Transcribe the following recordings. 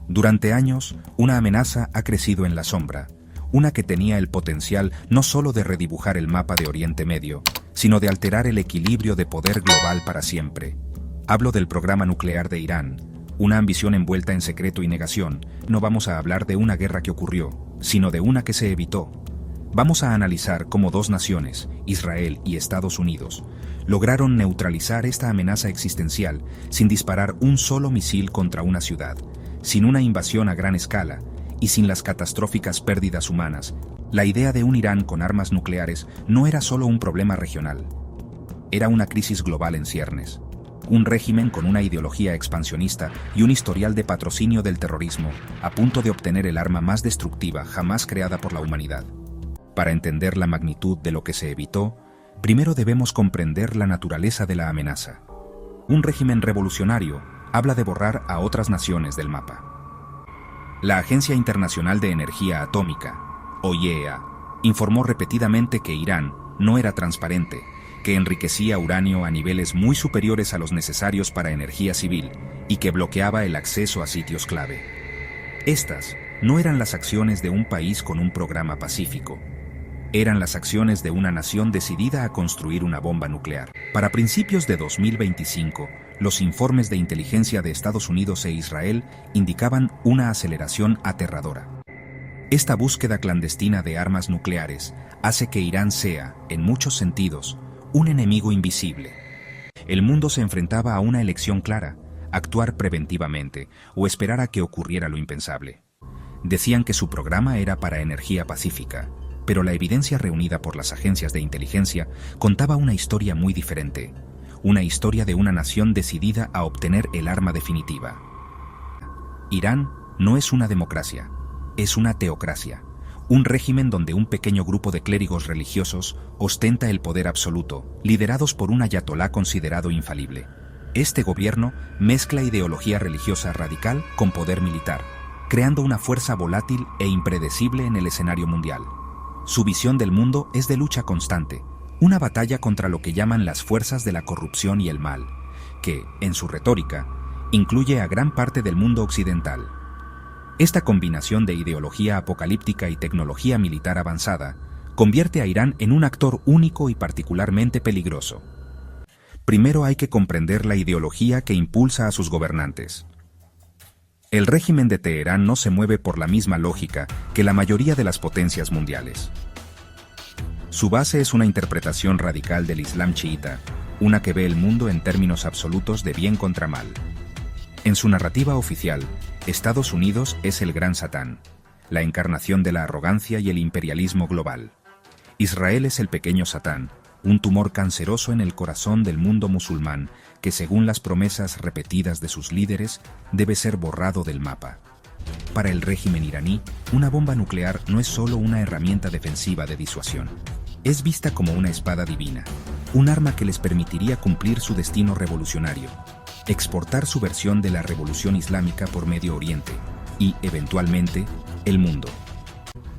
Durante años, una amenaza ha crecido en la sombra, una que tenía el potencial no solo de redibujar el mapa de Oriente Medio, sino de alterar el equilibrio de poder global para siempre. Hablo del programa nuclear de Irán, una ambición envuelta en secreto y negación. No vamos a hablar de una guerra que ocurrió, sino de una que se evitó. Vamos a analizar cómo dos naciones, Israel y Estados Unidos, lograron neutralizar esta amenaza existencial sin disparar un solo misil contra una ciudad, sin una invasión a gran escala y sin las catastróficas pérdidas humanas. La idea de un Irán con armas nucleares no era solo un problema regional. Era una crisis global en ciernes. Un régimen con una ideología expansionista y un historial de patrocinio del terrorismo, a punto de obtener el arma más destructiva jamás creada por la humanidad. Para entender la magnitud de lo que se evitó, primero debemos comprender la naturaleza de la amenaza. Un régimen revolucionario habla de borrar a otras naciones del mapa. La Agencia Internacional de Energía Atómica, o IAEA, informó repetidamente que Irán no era transparente, que enriquecía uranio a niveles muy superiores a los necesarios para energía civil y que bloqueaba el acceso a sitios clave. Estas no eran las acciones de un país con un programa pacífico. Eran las acciones de una nación decidida a construir una bomba nuclear. Para principios de 2025, los informes de inteligencia de Estados Unidos e Israel indicaban una aceleración aterradora. Esta búsqueda clandestina de armas nucleares hace que Irán sea, en muchos sentidos, un enemigo invisible. El mundo se enfrentaba a una elección clara: actuar preventivamente o esperar a que ocurriera lo impensable. Decían que su programa era para energía pacífica, pero la evidencia reunida por las agencias de inteligencia contaba una historia muy diferente, una historia de una nación decidida a obtener el arma definitiva. Irán no es una democracia, es una teocracia, un régimen donde un pequeño grupo de clérigos religiosos ostenta el poder absoluto, liderados por un ayatolá considerado infalible. Este gobierno mezcla ideología religiosa radical con poder militar, creando una fuerza volátil e impredecible en el escenario mundial. Su visión del mundo es de lucha constante, una batalla contra lo que llaman las fuerzas de la corrupción y el mal, que, en su retórica, incluye a gran parte del mundo occidental. Esta combinación de ideología apocalíptica y tecnología militar avanzada convierte a Irán en un actor único y particularmente peligroso. Primero hay que comprender la ideología que impulsa a sus gobernantes. El régimen de Teherán no se mueve por la misma lógica que la mayoría de las potencias mundiales. Su base es una interpretación radical del Islam chiita, una que ve el mundo en términos absolutos de bien contra mal. En su narrativa oficial, Estados Unidos es el gran Satán, la encarnación de la arrogancia y el imperialismo global. Israel es el pequeño Satán, un tumor canceroso en el corazón del mundo musulmán que, según las promesas repetidas de sus líderes, debe ser borrado del mapa. Para el régimen iraní, una bomba nuclear no es solo una herramienta defensiva de disuasión. Es vista como una espada divina, un arma que les permitiría cumplir su destino revolucionario, exportar su versión de la revolución islámica por Medio Oriente y, eventualmente, el mundo.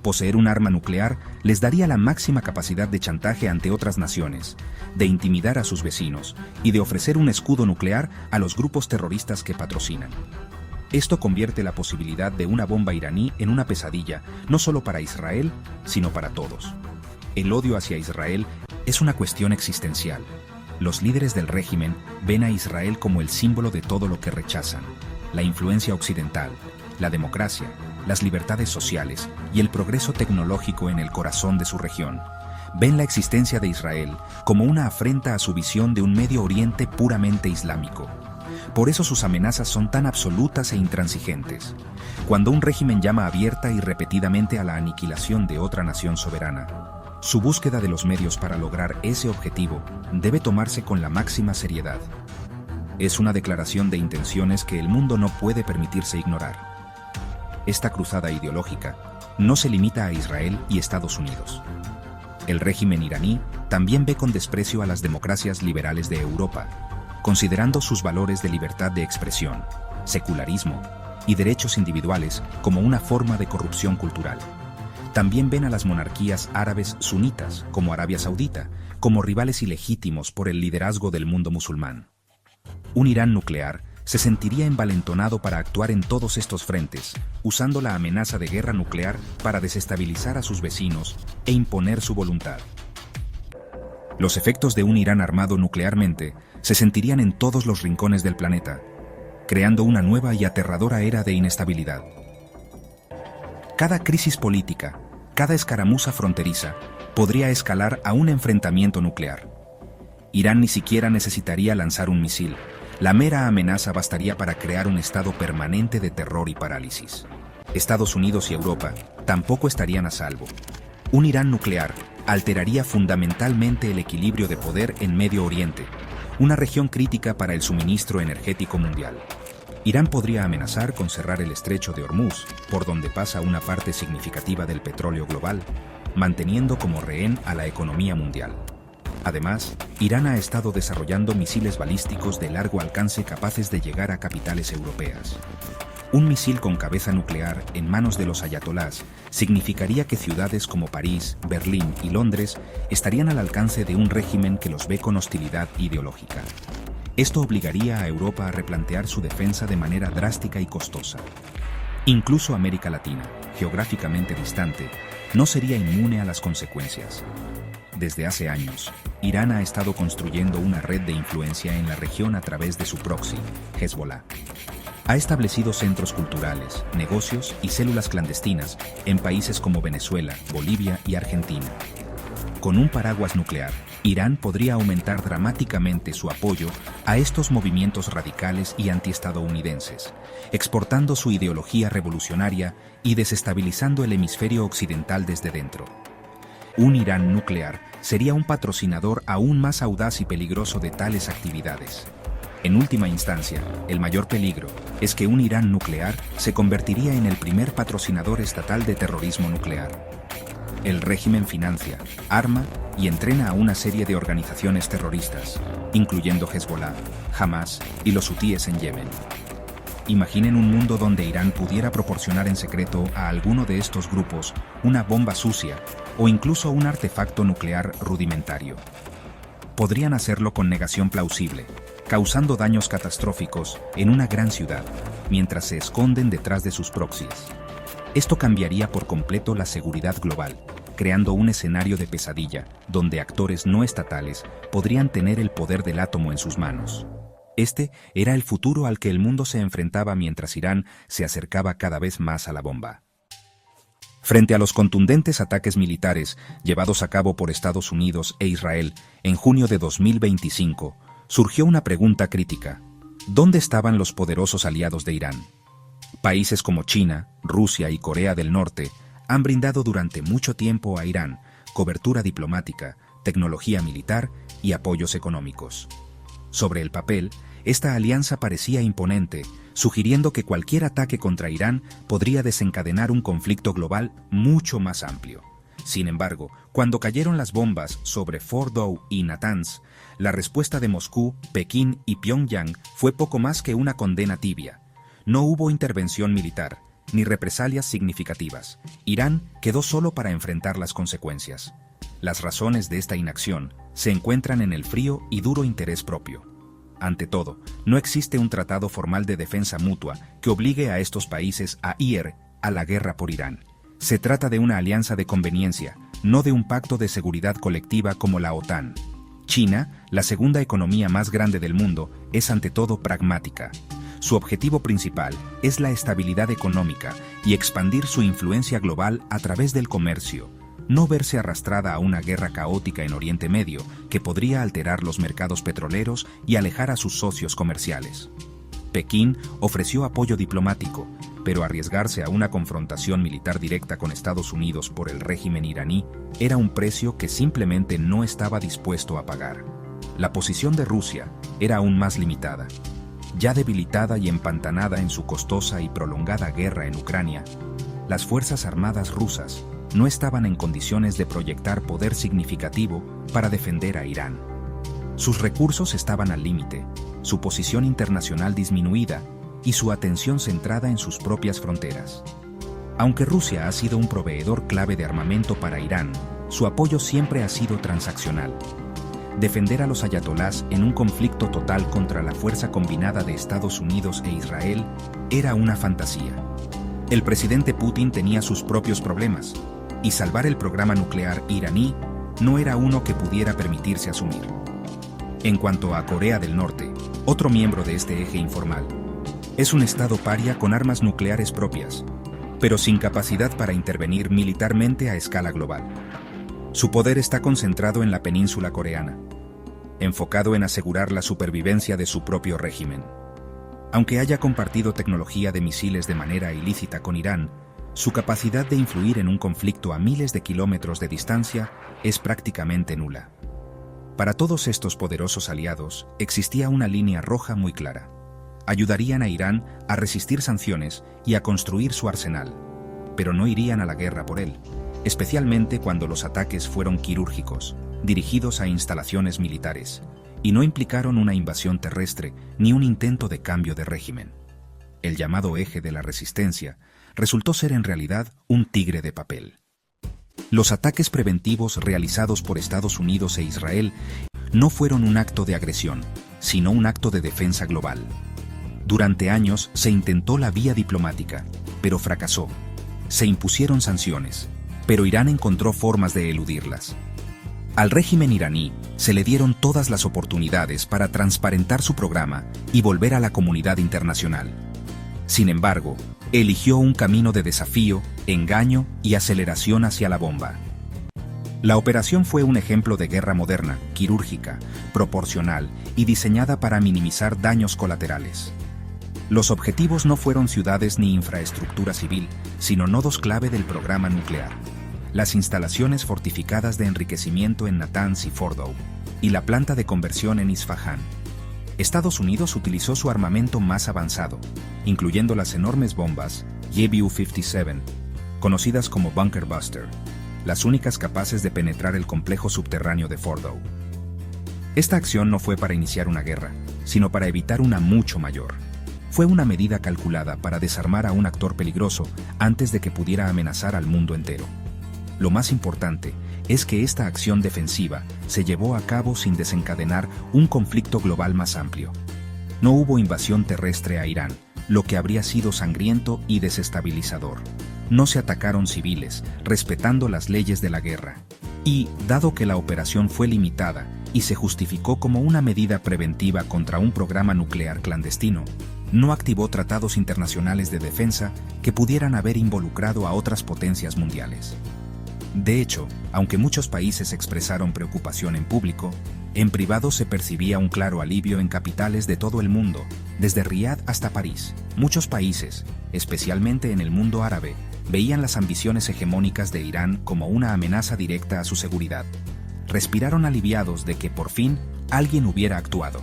Poseer un arma nuclear les daría la máxima capacidad de chantaje ante otras naciones, de intimidar a sus vecinos y de ofrecer un escudo nuclear a los grupos terroristas que patrocinan. Esto convierte la posibilidad de una bomba iraní en una pesadilla, no solo para Israel, sino para todos. El odio hacia Israel es una cuestión existencial. Los líderes del régimen ven a Israel como el símbolo de todo lo que rechazan: la influencia occidental, la democracia, las libertades sociales y el progreso tecnológico en el corazón de su región. Ven la existencia de Israel como una afrenta a su visión de un Medio Oriente puramente islámico. Por eso sus amenazas son tan absolutas e intransigentes. Cuando un régimen llama abierta y repetidamente a la aniquilación de otra nación soberana, su búsqueda de los medios para lograr ese objetivo debe tomarse con la máxima seriedad. Es una declaración de intenciones que el mundo no puede permitirse ignorar. Esta cruzada ideológica no se limita a Israel y Estados Unidos. El régimen iraní también ve con desprecio a las democracias liberales de Europa, considerando sus valores de libertad de expresión, secularismo y derechos individuales como una forma de corrupción cultural. También ven a las monarquías árabes sunitas, como Arabia Saudita, como rivales ilegítimos por el liderazgo del mundo musulmán. Un Irán nuclear se sentiría envalentonado para actuar en todos estos frentes, usando la amenaza de guerra nuclear para desestabilizar a sus vecinos e imponer su voluntad. Los efectos de un Irán armado nuclearmente se sentirían en todos los rincones del planeta, creando una nueva y aterradora era de inestabilidad. Cada crisis política, cada escaramuza fronteriza, podría escalar a un enfrentamiento nuclear. Irán ni siquiera necesitaría lanzar un misil. La mera amenaza bastaría para crear un estado permanente de terror y parálisis. Estados Unidos y Europa tampoco estarían a salvo. Un Irán nuclear alteraría fundamentalmente el equilibrio de poder en Medio Oriente, una región crítica para el suministro energético mundial. Irán podría amenazar con cerrar el estrecho de Hormuz, por donde pasa una parte significativa del petróleo global, manteniendo como rehén a la economía mundial. Además, Irán ha estado desarrollando misiles balísticos de largo alcance capaces de llegar a capitales europeas. Un misil con cabeza nuclear en manos de los ayatolás significaría que ciudades como París, Berlín y Londres estarían al alcance de un régimen que los ve con hostilidad ideológica. Esto obligaría a Europa a replantear su defensa de manera drástica y costosa. Incluso América Latina, geográficamente distante, no sería inmune a las consecuencias. Desde hace años, Irán ha estado construyendo una red de influencia en la región a través de su proxy, Hezbollah. Ha establecido centros culturales, negocios y células clandestinas en países como Venezuela, Bolivia y Argentina. Con un paraguas nuclear, Irán podría aumentar dramáticamente su apoyo a estos movimientos radicales y antiestadounidenses, exportando su ideología revolucionaria y desestabilizando el hemisferio occidental desde dentro. Un Irán nuclear sería un patrocinador aún más audaz y peligroso de tales actividades. En última instancia, el mayor peligro es que un Irán nuclear se convertiría en el primer patrocinador estatal de terrorismo nuclear. El régimen financia, arma y entrena a una serie de organizaciones terroristas, incluyendo Hezbollah, Hamas y los hutíes en Yemen. Imaginen un mundo donde Irán pudiera proporcionar en secreto a alguno de estos grupos una bomba sucia o incluso un artefacto nuclear rudimentario. Podrían hacerlo con negación plausible, causando daños catastróficos en una gran ciudad, mientras se esconden detrás de sus proxies. Esto cambiaría por completo la seguridad global, creando un escenario de pesadilla, donde actores no estatales podrían tener el poder del átomo en sus manos. Este era el futuro al que el mundo se enfrentaba mientras Irán se acercaba cada vez más a la bomba. Frente a los contundentes ataques militares llevados a cabo por Estados Unidos e Israel en junio de 2025, surgió una pregunta crítica: ¿dónde estaban los poderosos aliados de Irán? Países como China, Rusia y Corea del Norte han brindado durante mucho tiempo a Irán cobertura diplomática, tecnología militar y apoyos económicos. Sobre el papel, esta alianza parecía imponente, sugiriendo que cualquier ataque contra Irán podría desencadenar un conflicto global mucho más amplio. Sin embargo, cuando cayeron las bombas sobre Fordow y Natanz, la respuesta de Moscú, Pekín y Pyongyang fue poco más que una condena tibia. No hubo intervención militar, ni represalias significativas. Irán quedó solo para enfrentar las consecuencias. Las razones de esta inacción se encuentran en el frío y duro interés propio. Ante todo, no existe un tratado formal de defensa mutua que obligue a estos países a ir a la guerra por Irán. Se trata de una alianza de conveniencia, no de un pacto de seguridad colectiva como la OTAN. China, la segunda economía más grande del mundo, es ante todo pragmática. Su objetivo principal es la estabilidad económica y expandir su influencia global a través del comercio, no verse arrastrada a una guerra caótica en Oriente Medio que podría alterar los mercados petroleros y alejar a sus socios comerciales. Pekín ofreció apoyo diplomático, pero arriesgarse a una confrontación militar directa con Estados Unidos por el régimen iraní era un precio que simplemente no estaba dispuesto a pagar. La posición de Rusia era aún más limitada. Ya debilitada y empantanada en su costosa y prolongada guerra en Ucrania, las fuerzas armadas rusas no estaban en condiciones de proyectar poder significativo para defender a Irán. Sus recursos estaban al límite, su posición internacional disminuida y su atención centrada en sus propias fronteras. Aunque Rusia ha sido un proveedor clave de armamento para Irán, su apoyo siempre ha sido transaccional. defender a los ayatolás en un conflicto total contra la fuerza combinada de Estados Unidos e Israel era una fantasía. El presidente Putin tenía sus propios problemas, y salvar el programa nuclear iraní no era uno que pudiera permitirse asumir. En cuanto a Corea del Norte, otro miembro de este eje informal, es un estado paria con armas nucleares propias, pero sin capacidad para intervenir militarmente a escala global. Su poder está concentrado en la península coreana, enfocado en asegurar la supervivencia de su propio régimen. Aunque haya compartido tecnología de misiles de manera ilícita con Irán, su capacidad de influir en un conflicto a miles de kilómetros de distancia es prácticamente nula. Para todos estos poderosos aliados, existía una línea roja muy clara. Ayudarían a Irán a resistir sanciones y a construir su arsenal, pero no irían a la guerra por él, especialmente cuando los ataques fueron quirúrgicos, dirigidos a instalaciones militares, y no implicaron una invasión terrestre ni un intento de cambio de régimen. El llamado eje de la resistencia resultó ser en realidad un tigre de papel. Los ataques preventivos realizados por Estados Unidos e Israel no fueron un acto de agresión, sino un acto de defensa global. Durante años se intentó la vía diplomática, pero fracasó. Se impusieron sanciones, pero Irán encontró formas de eludirlas. Al régimen iraní se le dieron todas las oportunidades para transparentar su programa y volver a la comunidad internacional. Sin embargo, eligió un camino de desafío, engaño y aceleración hacia la bomba. La operación fue un ejemplo de guerra moderna, quirúrgica, proporcional y diseñada para minimizar daños colaterales. Los objetivos no fueron ciudades ni infraestructura civil, sino nodos clave del programa nuclear: las instalaciones fortificadas de enriquecimiento en Natanz y Fordow, y la planta de conversión en Isfahán. Estados Unidos utilizó su armamento más avanzado, incluyendo las enormes bombas Yebiu-57, conocidas como Bunker Buster, las únicas capaces de penetrar el complejo subterráneo de Fordow. Esta acción no fue para iniciar una guerra, sino para evitar una mucho mayor. Fue una medida calculada para desarmar a un actor peligroso antes de que pudiera amenazar al mundo entero. Lo más importante es que esta acción defensiva se llevó a cabo sin desencadenar un conflicto global más amplio. No hubo invasión terrestre a Irán, lo que habría sido sangriento y desestabilizador. No se atacaron civiles, respetando las leyes de la guerra. Y, dado que la operación fue limitada y se justificó como una medida preventiva contra un programa nuclear clandestino, no activó tratados internacionales de defensa que pudieran haber involucrado a otras potencias mundiales. De hecho, aunque muchos países expresaron preocupación en público, en privado se percibía un claro alivio en capitales de todo el mundo, desde Riad hasta París. Muchos países, especialmente en el mundo árabe, veían las ambiciones hegemónicas de Irán como una amenaza directa a su seguridad. Respiraron aliviados de que por fin alguien hubiera actuado.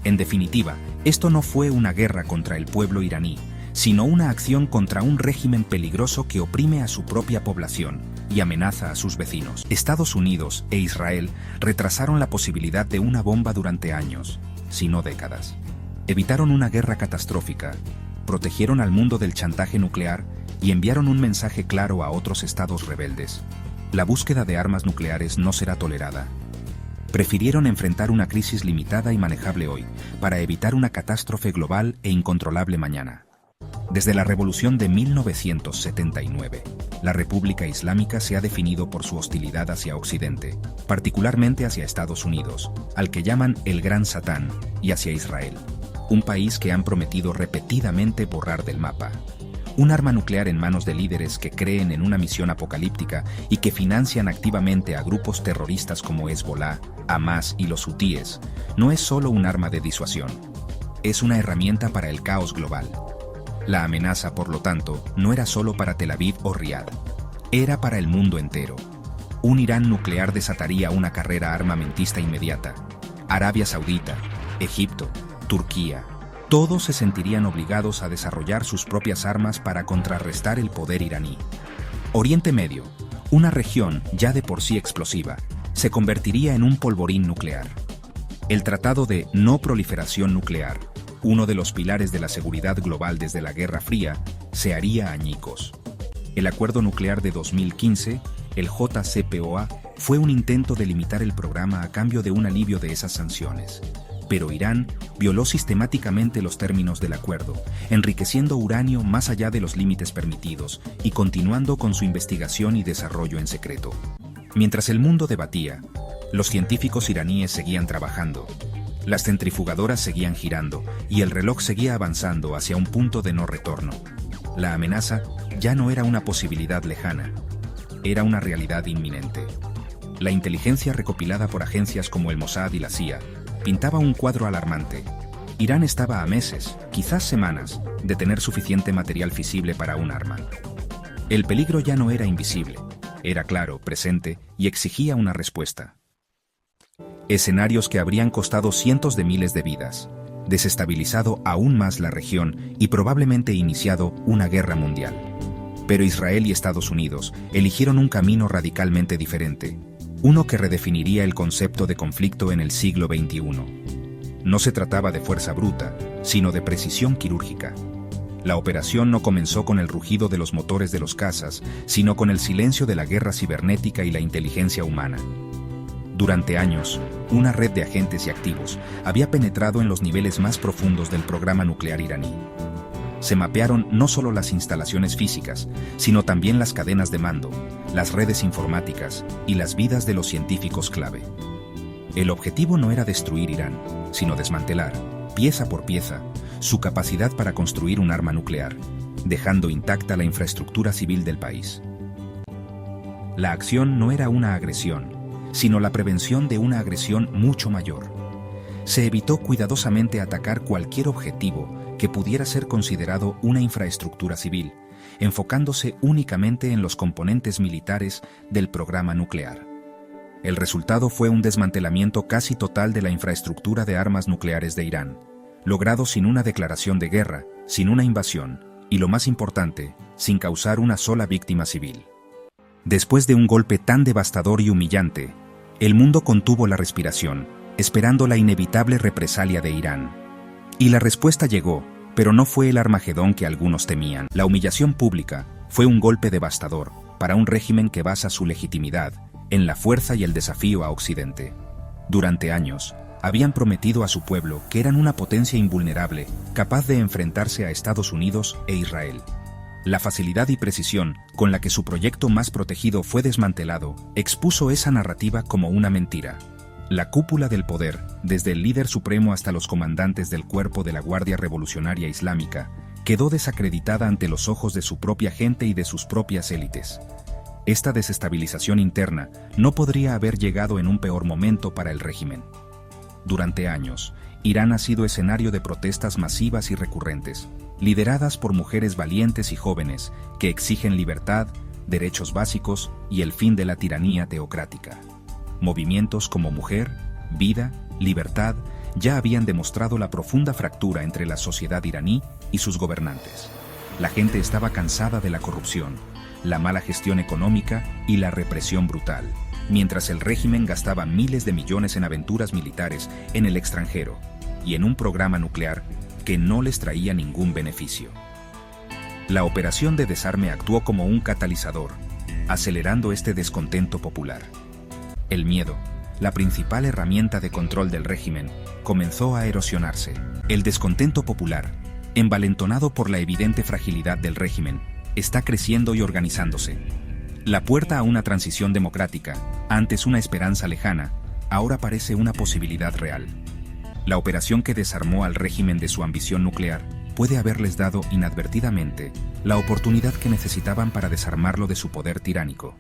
En definitiva, esto no fue una guerra contra el pueblo iraní, sino una acción contra un régimen peligroso que oprime a su propia población y amenaza a sus vecinos. Estados Unidos e Israel retrasaron la posibilidad de una bomba durante años, si no décadas. Evitaron una guerra catastrófica, protegieron al mundo del chantaje nuclear y enviaron un mensaje claro a otros estados rebeldes: la búsqueda de armas nucleares no será tolerada. Prefirieron enfrentar una crisis limitada y manejable hoy, para evitar una catástrofe global e incontrolable mañana. Desde la revolución de 1979, la República Islámica se ha definido por su hostilidad hacia Occidente, particularmente hacia Estados Unidos, al que llaman el Gran Satán, y hacia Israel, un país que han prometido repetidamente borrar del mapa. Un arma nuclear en manos de líderes que creen en una misión apocalíptica y que financian activamente a grupos terroristas como Hezbollah, Hamas y los hutíes, no es solo un arma de disuasión, es una herramienta para el caos global. La amenaza, por lo tanto, no era solo para Tel Aviv o Riad, era para el mundo entero. Un Irán nuclear desataría una carrera armamentista inmediata. Arabia Saudita, Egipto, Turquía, todos se sentirían obligados a desarrollar sus propias armas para contrarrestar el poder iraní. Oriente Medio, una región ya de por sí explosiva, se convertiría en un polvorín nuclear. El Tratado de No Proliferación Nuclear, uno de los pilares de la seguridad global desde la Guerra Fría, se haría añicos. El Acuerdo Nuclear de 2015 el JCPOA, fue un intento de limitar el programa a cambio de un alivio de esas sanciones. Pero Irán violó sistemáticamente los términos del acuerdo, enriqueciendo uranio más allá de los límites permitidos y continuando con su investigación y desarrollo en secreto. Mientras el mundo debatía, los científicos iraníes seguían trabajando, las centrifugadoras seguían girando y el reloj seguía avanzando hacia un punto de no retorno. La amenaza ya no era una posibilidad lejana, era una realidad inminente. La inteligencia recopilada por agencias como el Mossad y la CIA pintaba un cuadro alarmante. Irán estaba a meses, quizás semanas, de tener suficiente material fisible para un arma. El peligro ya no era invisible, era claro, presente y exigía una respuesta. Escenarios que habrían costado cientos de miles de vidas, desestabilizado aún más la región y probablemente iniciado una guerra mundial. Pero Israel y Estados Unidos eligieron un camino radicalmente diferente, uno que redefiniría el concepto de conflicto en el siglo XXI. No se trataba de fuerza bruta, sino de precisión quirúrgica. La operación no comenzó con el rugido de los motores de los cazas, sino con el silencio de la guerra cibernética y la inteligencia humana. Durante años, una red de agentes y activos había penetrado en los niveles más profundos del programa nuclear iraní. Se mapearon no solo las instalaciones físicas, sino también las cadenas de mando, las redes informáticas y las vidas de los científicos clave. El objetivo no era destruir Irán, sino desmantelar, pieza por pieza, su capacidad para construir un arma nuclear, dejando intacta la infraestructura civil del país. La acción no era una agresión, sino la prevención de una agresión mucho mayor. Se evitó cuidadosamente atacar cualquier objetivo que pudiera ser considerado una infraestructura civil, enfocándose únicamente en los componentes militares del programa nuclear. El resultado fue un desmantelamiento casi total de la infraestructura de armas nucleares de Irán, logrado sin una declaración de guerra, sin una invasión, y lo más importante, sin causar una sola víctima civil. Después de un golpe tan devastador y humillante, el mundo contuvo la respiración, esperando la inevitable represalia de Irán. Y la respuesta llegó, pero no fue el Armagedón que algunos temían. La humillación pública fue un golpe devastador para un régimen que basa su legitimidad en la fuerza y el desafío a Occidente. Durante años, habían prometido a su pueblo que eran una potencia invulnerable, capaz de enfrentarse a Estados Unidos e Israel. La facilidad y precisión con la que su proyecto más protegido fue desmantelado expuso esa narrativa como una mentira. La cúpula del poder, desde el líder supremo hasta los comandantes del cuerpo de la Guardia Revolucionaria Islámica, quedó desacreditada ante los ojos de su propia gente y de sus propias élites. Esta desestabilización interna no podría haber llegado en un peor momento para el régimen. Durante años, Irán ha sido escenario de protestas masivas y recurrentes, lideradas por mujeres valientes y jóvenes que exigen libertad, derechos básicos y el fin de la tiranía teocrática. Movimientos como Mujer, Vida, Libertad ya habían demostrado la profunda fractura entre la sociedad iraní y sus gobernantes. La gente estaba cansada de la corrupción, la mala gestión económica y la represión brutal, mientras el régimen gastaba miles de millones en aventuras militares en el extranjero y en un programa nuclear que no les traía ningún beneficio. La operación de desarme actuó como un catalizador, acelerando este descontento popular. El miedo, la principal herramienta de control del régimen, comenzó a erosionarse. El descontento popular, envalentonado por la evidente fragilidad del régimen, está creciendo y organizándose. La puerta a una transición democrática, antes una esperanza lejana, ahora parece una posibilidad real. La operación que desarmó al régimen de su ambición nuclear puede haberles dado inadvertidamente la oportunidad que necesitaban para desarmarlo de su poder tiránico.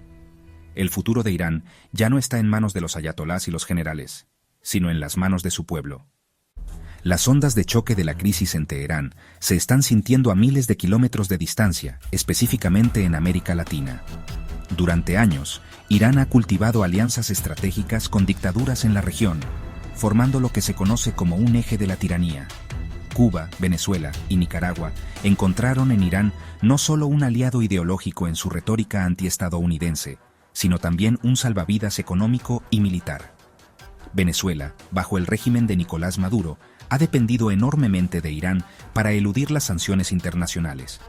El futuro de Irán ya no está en manos de los ayatolás y los generales, sino en las manos de su pueblo. Las ondas de choque de la crisis en Teherán se están sintiendo a miles de kilómetros de distancia, específicamente en América Latina. Durante años, Irán ha cultivado alianzas estratégicas con dictaduras en la región, formando lo que se conoce como un eje de la tiranía. Cuba, Venezuela y Nicaragua encontraron en Irán no solo un aliado ideológico en su retórica antiestadounidense, sino también un salvavidas económico y militar. Venezuela, bajo el régimen de Nicolás Maduro, ha dependido enormemente de Irán para eludir las sanciones internacionales.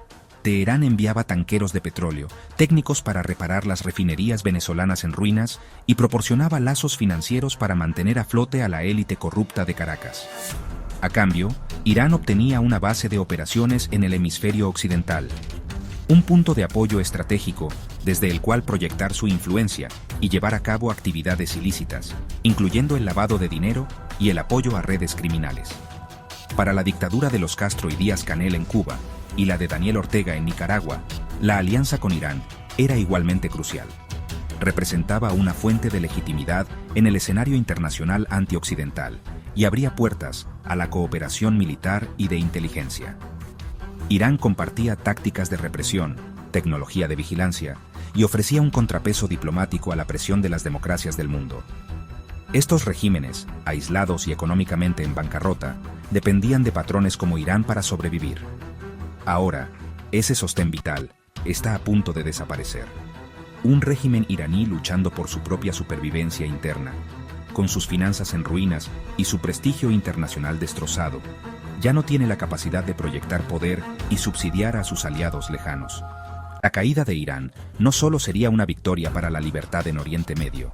Teherán enviaba tanqueros de petróleo, técnicos para reparar las refinerías venezolanas en ruinas y proporcionaba lazos financieros para mantener a flote a la élite corrupta de Caracas. A cambio, Irán obtenía una base de operaciones en el hemisferio occidental, un punto de apoyo estratégico desde el cual proyectar su influencia y llevar a cabo actividades ilícitas, incluyendo el lavado de dinero y el apoyo a redes criminales. Para la dictadura de los Castro y Díaz-Canel en Cuba y la de Daniel Ortega en Nicaragua, la alianza con Irán era igualmente crucial. Representaba una fuente de legitimidad en el escenario internacional antioccidental y abría puertas a la cooperación militar y de inteligencia. Irán compartía tácticas de represión, tecnología de vigilancia y ofrecía un contrapeso diplomático a la presión de las democracias del mundo. Estos regímenes, aislados y económicamente en bancarrota, dependían de patrones como Irán para sobrevivir. Ahora, ese sostén vital está a punto de desaparecer. Un régimen iraní luchando por su propia supervivencia interna, con sus finanzas en ruinas y su prestigio internacional destrozado, ya no tiene la capacidad de proyectar poder y subsidiar a sus aliados lejanos. La caída de Irán no solo sería una victoria para la libertad en Oriente Medio,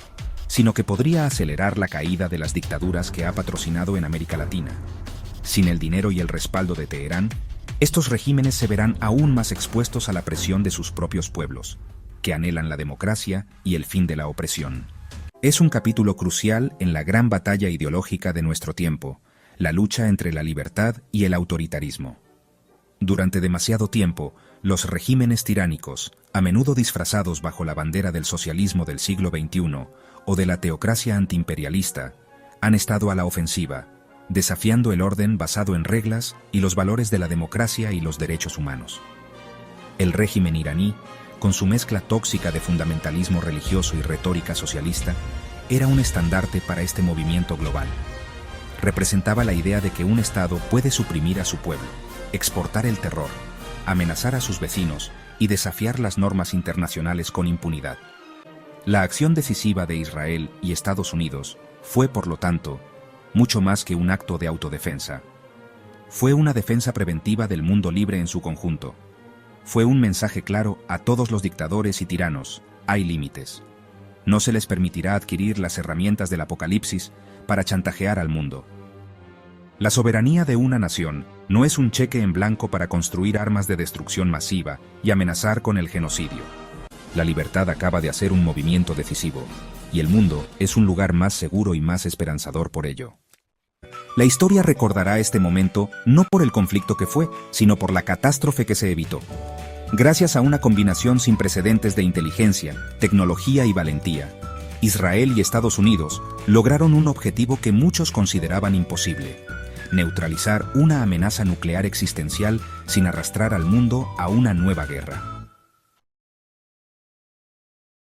sino que podría acelerar la caída de las dictaduras que ha patrocinado en América Latina. Sin el dinero y el respaldo de Teherán, estos regímenes se verán aún más expuestos a la presión de sus propios pueblos, que anhelan la democracia y el fin de la opresión. Es un capítulo crucial en la gran batalla ideológica de nuestro tiempo, la lucha entre la libertad y el autoritarismo. Durante demasiado tiempo, los regímenes tiránicos, a menudo disfrazados bajo la bandera del socialismo del siglo XXI o de la teocracia antiimperialista, han estado a la ofensiva, desafiando el orden basado en reglas y los valores de la democracia y los derechos humanos. El régimen iraní, con su mezcla tóxica de fundamentalismo religioso y retórica socialista, era un estandarte para este movimiento global. Representaba la idea de que un Estado puede suprimir a su pueblo, exportar el terror, amenazar a sus vecinos y desafiar las normas internacionales con impunidad. La acción decisiva de Israel y Estados Unidos fue, por lo tanto, mucho más que un acto de autodefensa. Fue una defensa preventiva del mundo libre en su conjunto. Fue un mensaje claro a todos los dictadores y tiranos: hay límites. No se les permitirá adquirir las herramientas del apocalipsis para chantajear al mundo. La soberanía de una nación no es un cheque en blanco para construir armas de destrucción masiva y amenazar con el genocidio. La libertad acaba de hacer un movimiento decisivo, y el mundo es un lugar más seguro y más esperanzador por ello. La historia recordará este momento no por el conflicto que fue, sino por la catástrofe que se evitó. Gracias a una combinación sin precedentes de inteligencia, tecnología y valentía, Israel y Estados Unidos lograron un objetivo que muchos consideraban imposible: neutralizar una amenaza nuclear existencial sin arrastrar al mundo a una nueva guerra.